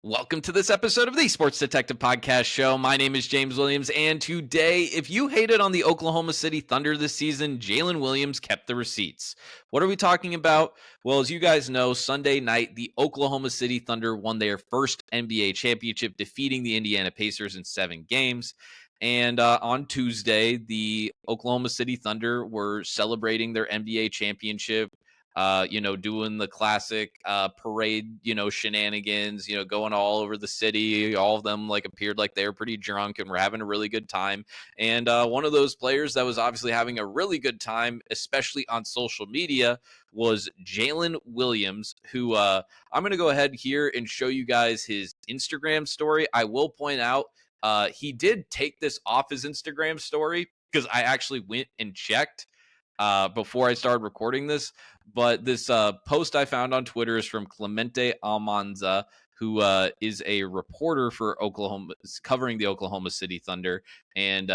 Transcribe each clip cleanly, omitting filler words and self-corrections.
Welcome to this episode of the Sports Detective Podcast Show. My name is James Williams, and today, if you hated on the Oklahoma City Thunder this season, Jalen Williams kept the receipts. What are we talking about? Well, as you guys know, Sunday night, the Oklahoma City Thunder won their first NBA championship, defeating the Indiana Pacers in 7 games. And on Tuesday, the Oklahoma City Thunder were celebrating their NBA championship, doing the classic parade, shenanigans, going all over the city. All of them appeared like they were pretty drunk and were having a really good time. And one of those players that was obviously having a really good time, especially on social media, was Jalen Williams, who I'm going to go ahead here and show you guys his Instagram story. I will point out he did take this off his Instagram story because I actually went and checked before I started recording this. But this post I found on Twitter is from Clemente Almanza, who is a reporter for Oklahoma, covering the Oklahoma City Thunder. And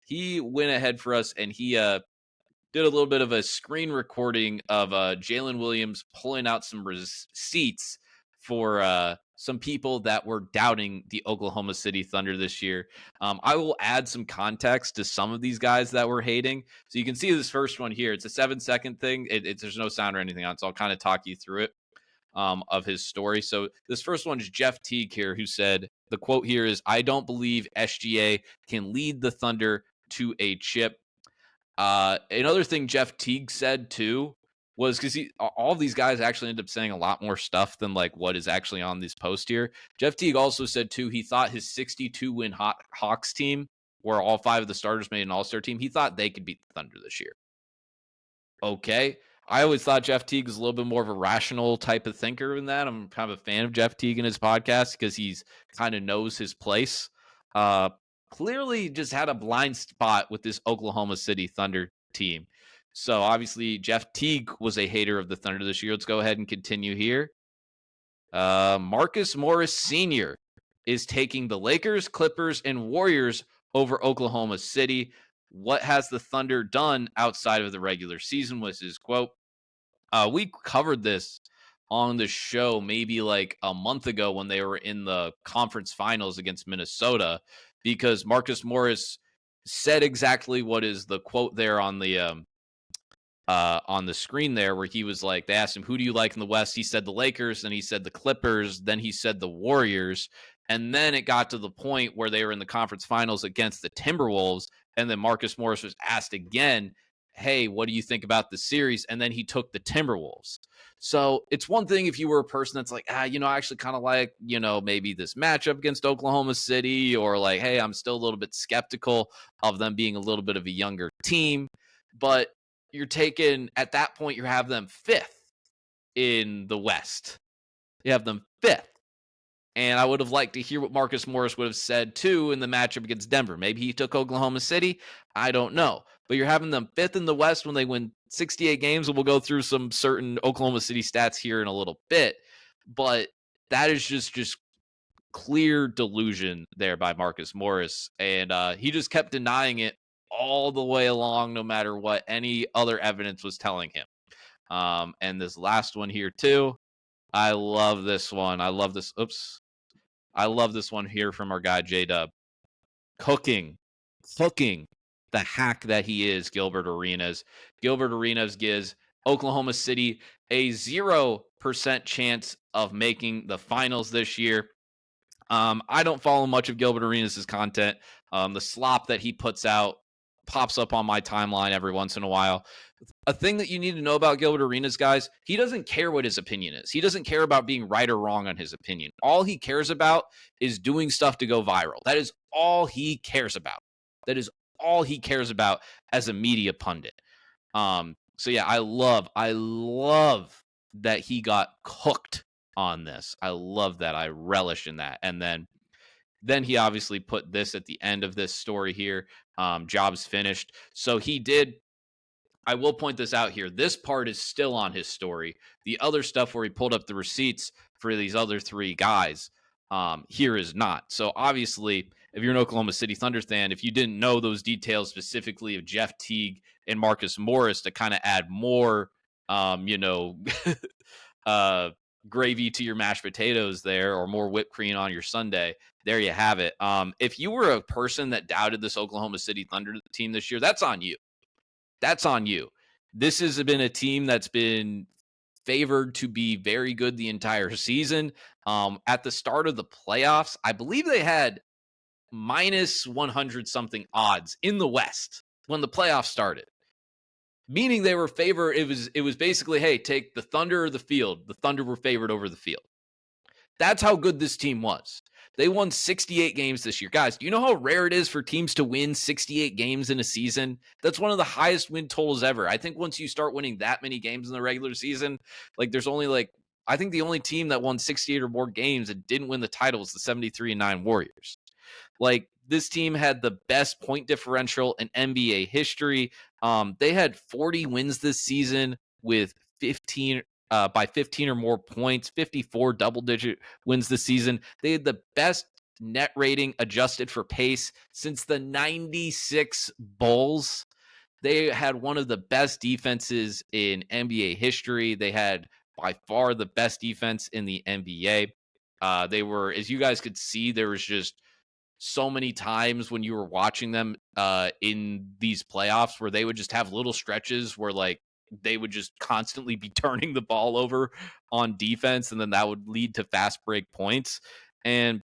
he went ahead for us and he did a little bit of a screen recording of Jalen Williams pulling out some receipts for some people that were doubting the Oklahoma City Thunder this year. I will add some context to some of these guys that were hating. So you can see this first one here. It's a 7-second thing. There's no sound or anything on it, so I'll kind of talk you through it of his story. So this first one is Jeff Teague here, who said, the quote here is, "I don't believe SGA can lead the Thunder to a chip." Another thing Jeff Teague said too was, because all of these guys actually end up saying a lot more stuff than what is actually on this post here. Jeff Teague also said too, he thought his 62-win Hawks team, where all 5 of the starters made an all-star team, he thought they could beat the Thunder this year. Okay. I always thought Jeff Teague was a little bit more of a rational type of thinker than that. I'm kind of a fan of Jeff Teague and his podcast because he's kind of knows his place. Clearly just had a blind spot with this Oklahoma City Thunder team. So obviously Jeff Teague was a hater of the Thunder this year. Let's go ahead and continue here. Marcus Morris Sr. is taking the Lakers, Clippers, and Warriors over Oklahoma City. What has the Thunder done outside of the regular season, was his quote. We covered this on the show maybe a month ago when they were in the conference finals against Minnesota, because Marcus Morris said exactly what is the quote there on the screen there, where he was they asked him, who do you like in the West? He said the Lakers, then he said the Clippers, then he said the Warriors. And then it got to the point where they were in the conference finals against the Timberwolves. And then Marcus Morris was asked again, hey, what do you think about the series? And then he took the Timberwolves. So it's one thing if you were a person that's I actually kind of maybe this matchup against Oklahoma City, or hey, I'm still a little bit skeptical of them being a little bit of a younger team. But you're taking, at that point, you have them 5th in the West. You have them 5th. And I would have liked to hear what Marcus Morris would have said, too, in the matchup against Denver. Maybe he took Oklahoma City. I don't know. But you're having them 5th in the West when they win 68 games. And we'll go through some certain Oklahoma City stats here in a little bit. But that is just clear delusion there by Marcus Morris. And he just kept denying it all the way along, no matter what any other evidence was telling him. And this last one here, too. I love this one. I love this. I love this one here from our guy, J-Dub. Cooking the hack that he is, Gilbert Arenas. Gilbert Arenas gives Oklahoma City a 0% chance of making the finals this year. I don't follow much of Gilbert Arenas' content. The slop that he puts out pops up on my timeline every once in a while. A thing that you need to know about Gilbert Arenas, guys, he doesn't care what his opinion is. He doesn't care about being right or wrong on his opinion. All he cares about is doing stuff to go viral. That is all he cares about. That is all he cares about as a media pundit. So yeah, I love that he got cooked on this. I love that. I relish in that. And then he obviously put this at the end of this story here. Jobs finished. So he did. I will point this out here. This part is still on his story. The other stuff where he pulled up the receipts for these other 3 guys here is not. So obviously, if you're an Oklahoma City Thunder fan, if you didn't know those details specifically of Jeff Teague and Marcus Morris to kind of add more, gravy to your mashed potatoes there, or more whipped cream on your sundae. There you have it. If you were a person that doubted this Oklahoma City Thunder team this year, that's on you. That's on you. This has been a team that's been favored to be very good the entire season. At the start of the playoffs, I believe they had minus 100 something odds in the West when the playoffs started, meaning they were favored. It was basically, hey, take the Thunder or the field. The Thunder were favored over the field. That's how good this team was. They won 68 games this year. Guys, do you know how rare it is for teams to win 68 games in a season? That's one of the highest win totals ever. I think once you start winning that many games in the regular season, there's only I think the only team that won 68 or more games and didn't win the title was the 73-9 Warriors. This team had the best point differential in NBA history. They had 40 wins this season with 15 by 15 or more points, 54 double-digit wins this season. They had the best net rating adjusted for pace since the 96 Bulls. They had one of the best defenses in NBA history. They had by far the best defense in the NBA. They were, as you guys could see, there was just so many times when you were watching them in these playoffs where they would just have little stretches where they would just constantly be turning the ball over on defense, and then that would lead to fast break points. And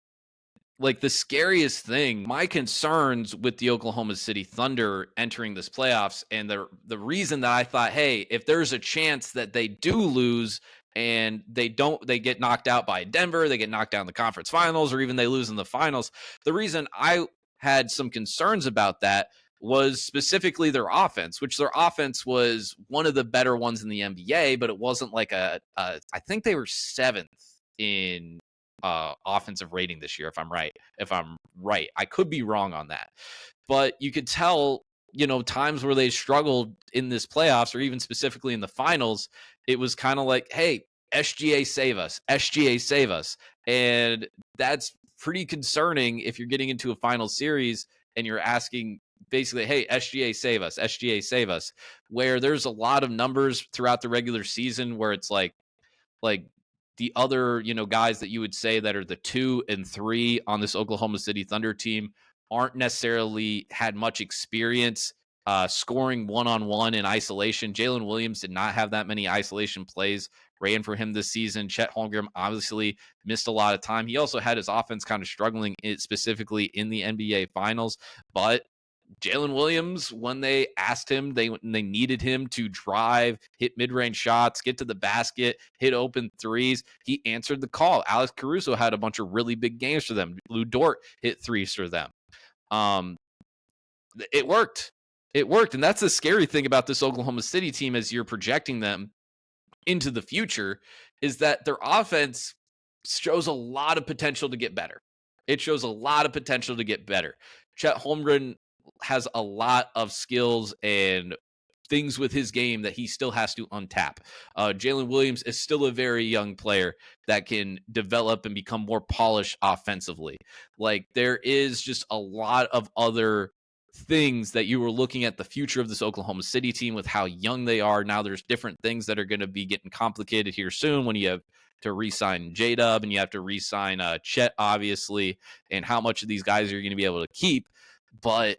the scariest thing, my concerns with the Oklahoma City Thunder entering this playoffs, and the reason that I thought, hey, if there's a chance that they do lose and they get knocked out by Denver, they get knocked down in the conference finals, or even they lose in the finals. The reason I had some concerns about that was specifically their offense, which their offense was one of the better ones in the NBA, but it wasn't I think they were 7th in offensive rating this year, if I'm right. I could be wrong on that. But you could tell, times where they struggled in this playoffs or even specifically in the finals, it was kind of like, hey, SGA save us. SGA save us. And that's pretty concerning if you're getting into a final series and you're asking basically, hey, SGA save us. SGA save us. Where there's a lot of numbers throughout the regular season where it's like the other, guys that you would say that are the 2 and 3 on this Oklahoma City Thunder team aren't necessarily had much experience scoring one-on-one in isolation. Jalen Williams did not have that many isolation plays ran for him this season. Chet Holmgren obviously missed a lot of time. He also had his offense kind of struggling specifically in the NBA Finals, but Jalen Williams, when they asked him, they needed him to drive, hit mid-range shots, get to the basket, hit open threes. He answered the call. Alex Caruso had a bunch of really big games for them. Lou Dort hit threes for them. It worked. It worked. And that's the scary thing about this Oklahoma City team as you're projecting them into the future, is that their offense shows a lot of potential to get better. It shows a lot of potential to get better. Chet Holmgren has a lot of skills and things with his game that he still has to untap. Jalen Williams is still a very young player that can develop and become more polished offensively. There is just a lot of other things that you were looking at the future of this Oklahoma City team with how young they are. Now there's different things that are going to be getting complicated here soon when you have to re-sign J-Dub and you have to re-sign Chet, obviously, and how much of these guys are you going to be able to keep. But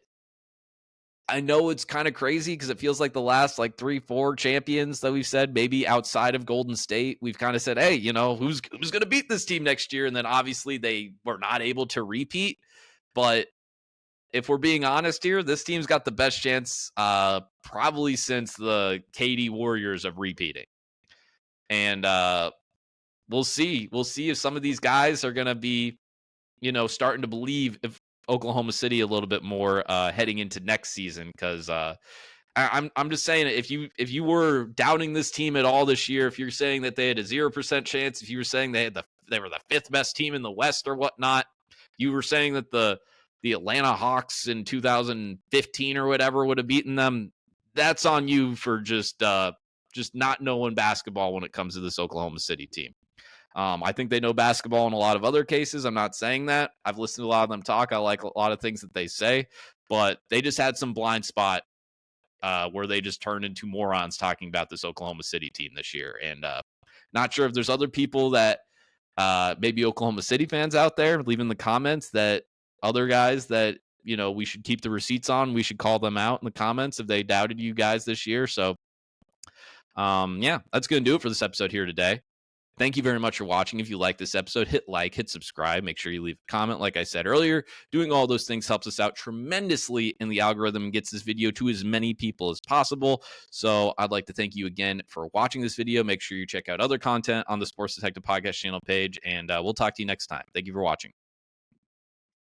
I know it's kind of crazy because it feels like the last 3-4 champions that we've said, maybe outside of Golden State, we've kind of said, hey, who's going to beat this team next year? And then obviously they were not able to repeat. But if we're being honest here, this team's got the best chance probably since the KD Warriors of repeating. And we'll see. We'll see if some of these guys are going to be, starting to believe if Oklahoma City a little bit more heading into next season. Because I'm just saying, if you were doubting this team at all this year, if you're saying that they had a 0% chance, if you were saying they were the 5th best team in the West or whatnot, you were saying that the Atlanta Hawks in 2015 or whatever would have beaten them, that's on you for just not knowing basketball when it comes to this Oklahoma City team. I think they know basketball in a lot of other cases. I'm not saying that. I've listened to a lot of them talk. I like a lot of things that they say, but they just had some blind spot where they just turned into morons talking about this Oklahoma City team this year. And Not sure if there's other people that maybe Oklahoma City fans out there leave in the comments that other guys that, we should keep the receipts on. We should call them out in the comments if they doubted you guys this year. So, yeah, that's going to do it for this episode here today. Thank you very much for watching. If you like this episode, hit like, hit subscribe. Make sure you leave a comment. Like I said earlier, doing all those things helps us out tremendously in the algorithm and gets this video to as many people as possible. So I'd like to thank you again for watching this video. Make sure you check out other content on the Sports Detective Podcast channel page, and we'll talk to you next time. Thank you for watching.